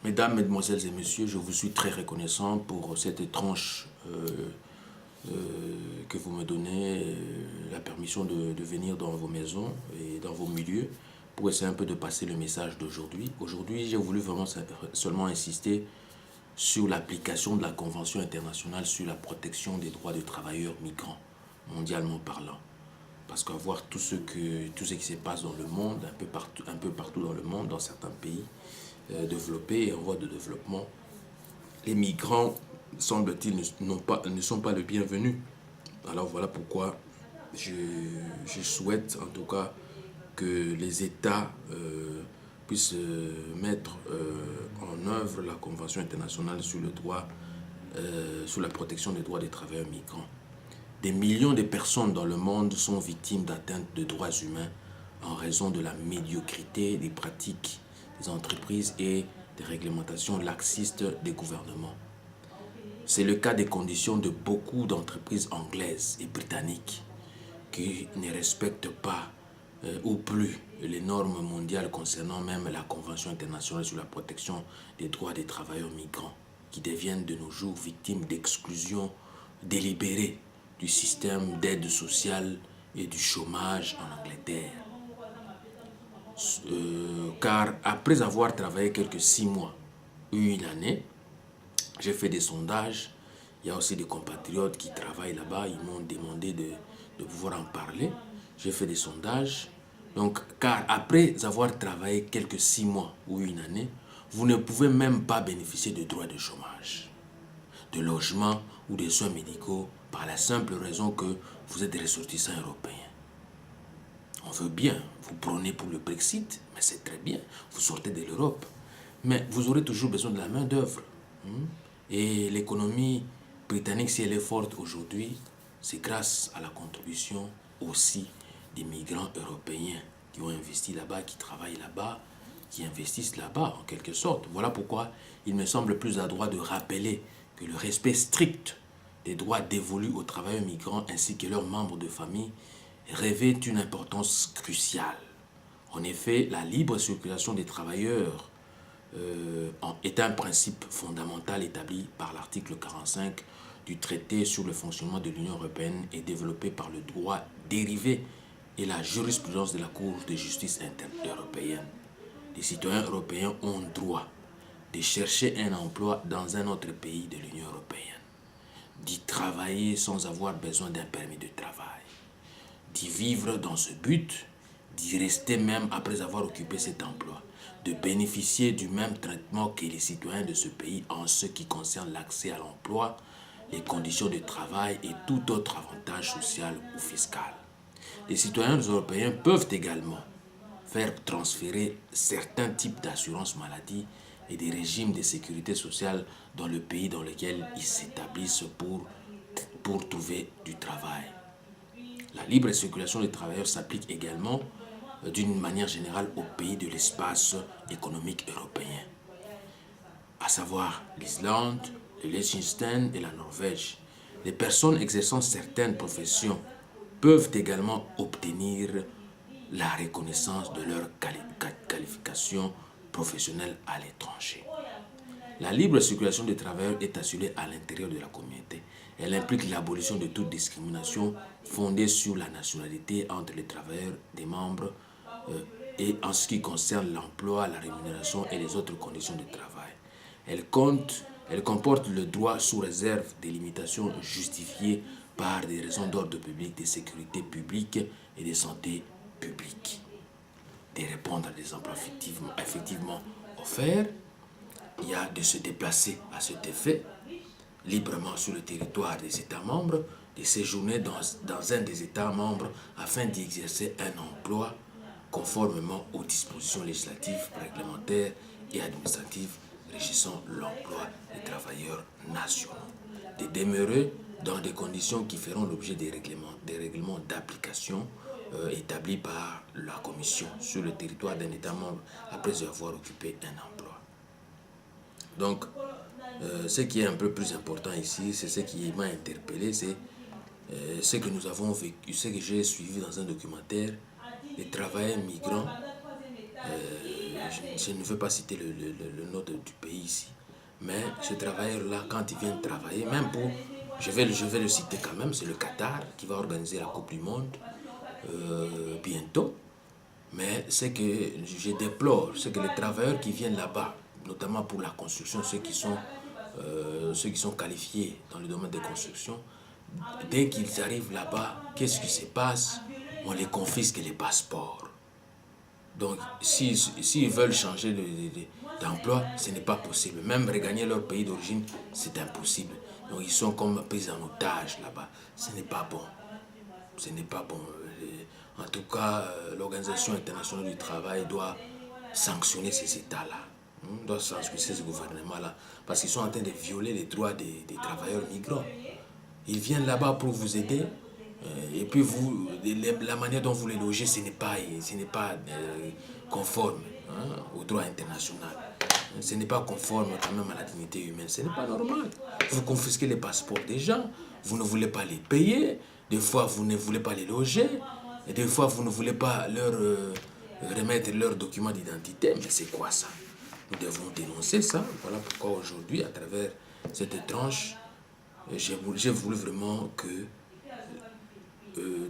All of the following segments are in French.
Mesdames, Mesdemoiselles et Messieurs, je vous suis très reconnaissant pour cette tranche que vous me donnez, la permission de venir dans vos maisons et dans vos milieux pour essayer un peu de passer le message d'aujourd'hui. Aujourd'hui, j'ai voulu vraiment seulement insister sur l'application de la Convention internationale sur la protection des droits des travailleurs migrants, mondialement parlant. Parce qu'à voir tout ce qui se passe dans le monde, un peu partout dans le monde, dans certains pays développés et en voie de développement, les migrants, semble-t-il, ne sont pas le bienvenu. Alors voilà pourquoi je souhaite en tout cas que les États puissent mettre en œuvre la Convention internationale sur le droit, sur la protection des droits des travailleurs migrants. Des millions de personnes dans le monde sont victimes d'atteintes de droits humains en raison de la médiocrité des pratiques des entreprises et des réglementations laxistes des gouvernements. C'est le cas des conditions de beaucoup d'entreprises anglaises et britanniques qui ne respectent pas ou plus les normes mondiales concernant même la Convention internationale sur la protection des droits des travailleurs migrants, qui deviennent de nos jours victimes d'exclusion délibérée du système d'aide sociale et du chômage en Angleterre. Car après avoir travaillé quelques 6 mois ou une année, j'ai fait des sondages. Il y a aussi des compatriotes qui travaillent là-bas. Ils m'ont demandé de pouvoir en parler. J'ai fait des sondages. Donc, car après avoir travaillé quelques 6 mois ou une année, vous ne pouvez même pas bénéficier de droits de chômage, de logement ou de soins médicaux par la simple raison que vous êtes ressortissant européen. On veut bien, vous prônez pour le Brexit, mais c'est très bien, vous sortez de l'Europe. Mais vous aurez toujours besoin de la main d'œuvre. Et l'économie britannique, si elle est forte aujourd'hui, c'est grâce à la contribution aussi des migrants européens qui ont investi là-bas, qui travaillent là-bas, qui investissent là-bas en quelque sorte. Voilà pourquoi il me semble plus adroit de rappeler que le respect strict des droits dévolus aux travailleurs migrants ainsi que leurs membres de famille revêt une importance cruciale. En effet, la libre circulation des travailleurs est un principe fondamental établi par l'article 45 du traité sur le fonctionnement de l'Union européenne et développé par le droit dérivé et la jurisprudence de la Cour de justice européenne. Les citoyens européens ont droit de chercher un emploi dans un autre pays de l'Union européenne, d'y travailler sans avoir besoin d'un permis de travail, d'y vivre dans ce but, d'y rester même après avoir occupé cet emploi, de bénéficier du même traitement que les citoyens de ce pays en ce qui concerne l'accès à l'emploi, les conditions de travail et tout autre avantage social ou fiscal. Les citoyens européens peuvent également faire transférer certains types d'assurance maladie et des régimes de sécurité sociale dans le pays dans lequel ils s'établissent pour trouver du travail. La libre circulation des travailleurs s'applique également d'une manière générale aux pays de l'espace économique européen, à savoir l'Islande, le Liechtenstein et la Norvège. Les personnes exerçant certaines professions peuvent également obtenir la reconnaissance de leur qualification professionnelle à l'étranger. La libre circulation des travailleurs est assurée à l'intérieur de la communauté. Elle implique l'abolition de toute discrimination fondée sur la nationalité entre les travailleurs des membres et en ce qui concerne l'emploi, la rémunération et les autres conditions de travail. Elle comporte le droit sous réserve des limitations justifiées par des raisons d'ordre public, de sécurité publique et de santé publique. De répondre à des emplois effectivement offerts, il y a de se déplacer à cet effet librement sur le territoire des États membres, de séjourner dans un des États membres afin d'y exercer un emploi conformément aux dispositions législatives, réglementaires et administratives régissant l'emploi des travailleurs nationaux. De demeurer dans des conditions qui feront l'objet des règlements d'application établis par la Commission sur le territoire d'un État membre après avoir occupé un emploi. Donc, ce qui est un peu plus important ici, c'est ce qui m'a interpellé, c'est ce que nous avons vécu, ce que j'ai suivi dans un documentaire, les travailleurs migrants je ne veux pas citer le nom du pays ici, mais ce travailleur-là, quand il vient travailler, même pour, je vais le citer quand même, c'est le Qatar qui va organiser la Coupe du Monde bientôt. Mais ce que je déplore, c'est que les travailleurs qui viennent là-bas, notamment pour la construction, ceux qui sont qualifiés dans le domaine des constructions, dès qu'ils arrivent là-bas, qu'est-ce qui se passe? On les confisque les passeports. Donc, s'ils veulent changer d'emploi, ce n'est pas possible. Même regagner leur pays d'origine, c'est impossible. Donc, ils sont comme pris en otage là-bas. Ce n'est pas bon. Ce n'est pas bon. En tout cas, l'Organisation internationale du travail doit sanctionner ces États-là. Doit sanctionner ces gouvernements-là. Parce qu'ils sont en train de violer les droits des travailleurs migrants. Ils viennent là-bas pour vous aider. Et puis vous, la manière dont vous les logez, ce n'est pas conforme au droit international. Ce n'est pas conforme quand même à la dignité humaine. Ce n'est pas normal. Vous confisquez les passeports des gens. Vous ne voulez pas les payer. Des fois, vous ne voulez pas les loger. Et des fois, vous ne voulez pas leur remettre leurs documents d'identité. Mais c'est quoi ça? Nous devons dénoncer ça. Voilà pourquoi aujourd'hui, à travers cette tranche, j'ai voulu vraiment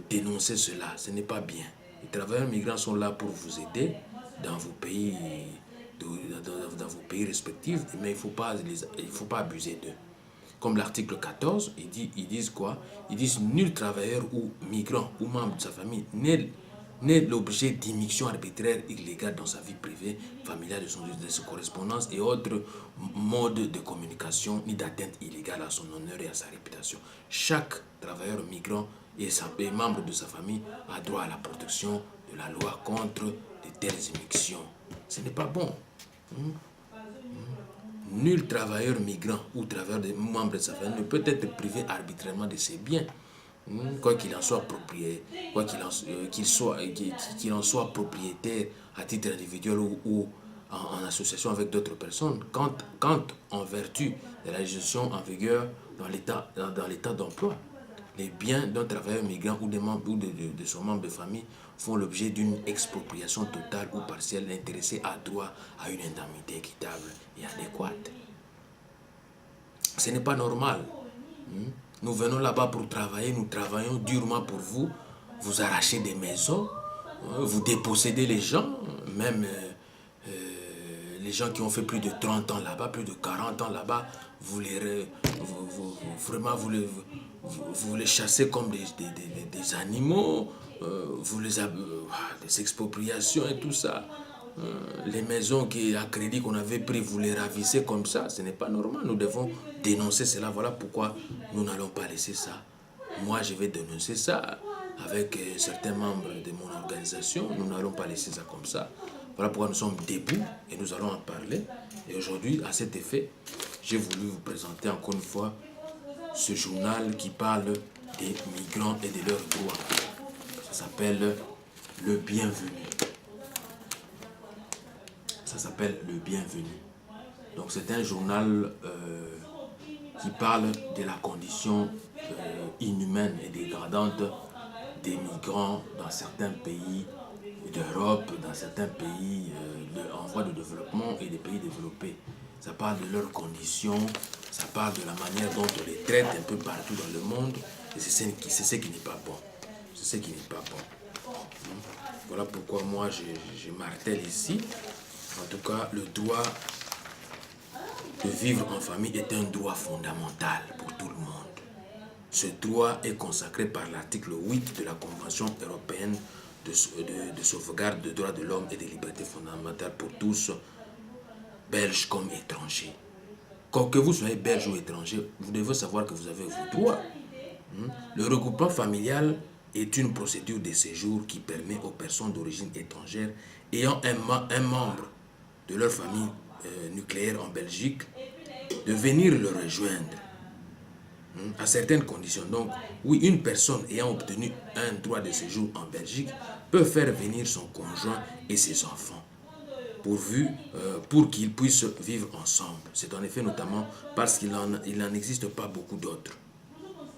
dénoncer cela. Ce n'est pas bien. Les travailleurs migrants sont là pour vous aider dans vos pays, dans vos pays respectifs, mais il ne faut pas abuser d'eux. Comme l'article 14, ils disent quoi? Ils disent nul travailleur ou migrant ou membre de sa famille n'est l'objet d'immixtion arbitraire illégale dans sa vie privée, familiale, de sa correspondance et autres modes de communication, ni d'atteinte illégale à son honneur et à sa réputation. Chaque travailleur migrant et membre de sa famille a droit à la protection de la loi contre de telles immixtions. Ce n'est pas bon. Nul travailleur migrant ou travailleur membre de sa famille ne peut être privé arbitrairement de ses biens, quoi qu'il en soit qu'il en soit propriétaire à titre individuel ou en association avec d'autres personnes, quand en vertu de la législation en vigueur dans l'état d'emploi. Les biens d'un travailleur migrant ou de son membre de famille font l'objet d'une expropriation totale ou partielle. L'intéressé a droit à une indemnité équitable et adéquate. Ce n'est pas normal. Nous venons là-bas pour travailler, nous travaillons durement pour vous. Vous arrachez des maisons, vous dépossédez les gens, même les gens qui ont fait plus de 30 ans là-bas, plus de 40 ans là-bas, vous les chassez comme des animaux, des expropriations et tout ça. Les maisons à crédit qu'on avait pris, vous les ravissez comme ça, ce n'est pas normal. Nous devons dénoncer cela. Voilà pourquoi nous n'allons pas laisser ça. Moi, je vais dénoncer ça avec certains membres de mon organisation. Nous n'allons pas laisser ça comme ça. Voilà pourquoi nous sommes debout et nous allons en parler. Et aujourd'hui, à cet effet, j'ai voulu vous présenter encore une fois ce journal qui parle des migrants et de leurs droits. Ça s'appelle Le Bienvenu. Ça s'appelle Le Bienvenu. Donc c'est un journal qui parle de la condition inhumaine et dégradante des migrants dans certains pays d'Europe, dans certains pays en voie de développement et des pays développés. Ça parle de leurs conditions, ça parle de la manière dont on les traite un peu partout dans le monde. Et c'est ce qui n'est pas bon. C'est ce qui n'est pas bon. Voilà pourquoi moi je martèle ici. En tout cas, le droit de vivre en famille est un droit fondamental pour tout le monde. Ce droit est consacré par l'article 8 de la Convention européenne de sauvegarde des droits de l'homme et des libertés fondamentales pour tous, belges comme étrangers. Que vous soyez belge ou étranger, vous devez savoir que vous avez vos droits. Le regroupement familial est une procédure de séjour qui permet aux personnes d'origine étrangère ayant un membre de leur famille nucléaire en Belgique de venir le rejoindre à certaines conditions. Donc, oui, une personne ayant obtenu un droit de séjour en Belgique peut faire venir son conjoint et ses enfants pour qu'ils puissent vivre ensemble. C'est en effet notamment parce qu'il n'en existe pas beaucoup d'autres.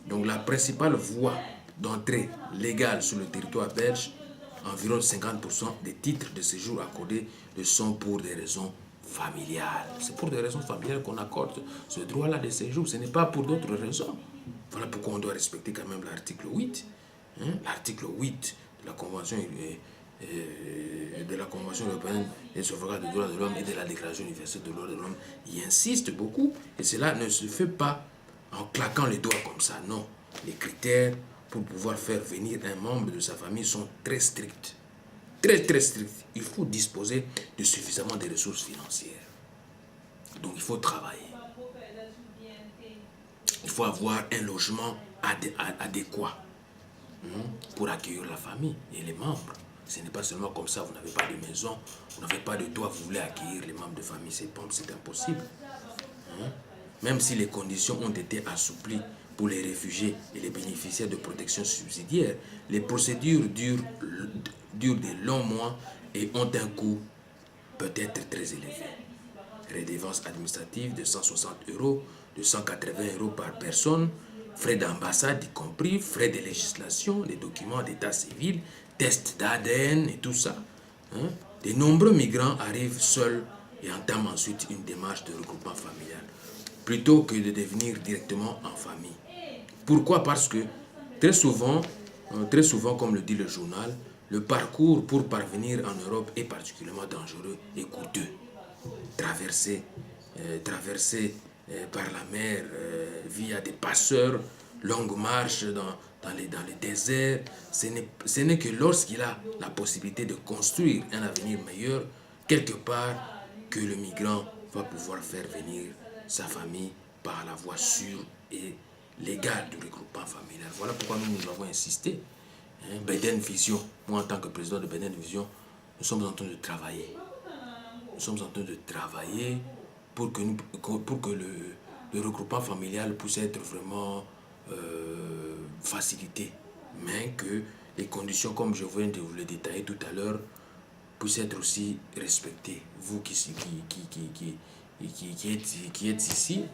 Donc, la principale voie d'entrée légale sur le territoire belge environ 50% des titres de séjour accordés le sont pour des raisons familiales. C'est pour des raisons familiales qu'on accorde ce droit-là de séjour. Ce n'est pas pour d'autres raisons. Voilà pourquoi on doit respecter quand même l'article 8. L'article 8 de la Convention européenne des sauvegardes des droits de l'homme et de la Déclaration universelle des droits de l'homme y insiste beaucoup. Et cela ne se fait pas en claquant les doigts comme ça. Non. Les critères pour pouvoir faire venir un membre de sa famille sont très stricts. Très, très stricts. Il faut disposer de suffisamment de ressources financières. Donc, il faut travailler. Il faut avoir un logement adéquat pour accueillir la famille et les membres. Ce n'est pas seulement comme ça, vous n'avez pas de maison, vous n'avez pas de toit, vous voulez accueillir les membres de famille, c'est impossible. Même si les conditions ont été assouplies pour les réfugiés et les bénéficiaires de protection subsidiaire, les procédures durent de longs mois et ont un coût peut-être très élevé. Redevance administrative de 160 €, de 180 € par personne, frais d'ambassade y compris, frais de législation, les documents d'état civil, tests d'ADN et tout ça. De nombreux migrants arrivent seuls et entament ensuite une démarche de regroupement familial, plutôt que de devenir directement en famille. Pourquoi? Parce que très souvent, comme le dit le journal, le parcours pour parvenir en Europe est particulièrement dangereux et coûteux. Traverser par la mer via des passeurs, longues marches dans les déserts, ce n'est que lorsqu'il a la possibilité de construire un avenir meilleur, quelque part, que le migrant va pouvoir faire venir sa famille par la voie sûre et légale du regroupement familial. Voilà pourquoi nous avons insisté. Beden Vision, moi en tant que président de Beden Vision, nous sommes en train de travailler. Nous sommes en train de travailler pour que le regroupement familial puisse être vraiment facilité, mais que les conditions, comme je viens de vous le détailler tout à l'heure, puissent être aussi respectées. Vous qui êtes ici,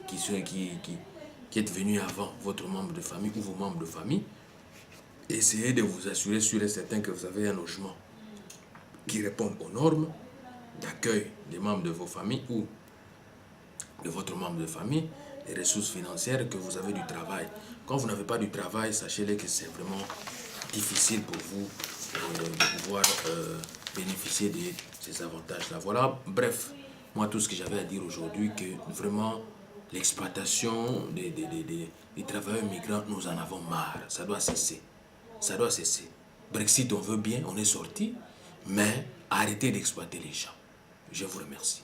qui êtes venu avant votre membre de famille ou vos membres de famille, essayez de vous assurer sûr et certain que vous avez un logement qui répond aux normes d'accueil des membres de vos familles ou de votre membre de famille, les ressources financières, que vous avez du travail. Quand vous n'avez pas du travail, sachez-le que c'est vraiment difficile pour vous de pouvoir bénéficier de ces avantages-là. Voilà, bref, moi tout ce que j'avais à dire aujourd'hui, que vraiment l'exploitation des travailleurs migrants, nous en avons marre. Ça doit cesser. Ça doit cesser. Brexit, on veut bien, on est sorti, mais arrêtez d'exploiter les gens. Je vous remercie.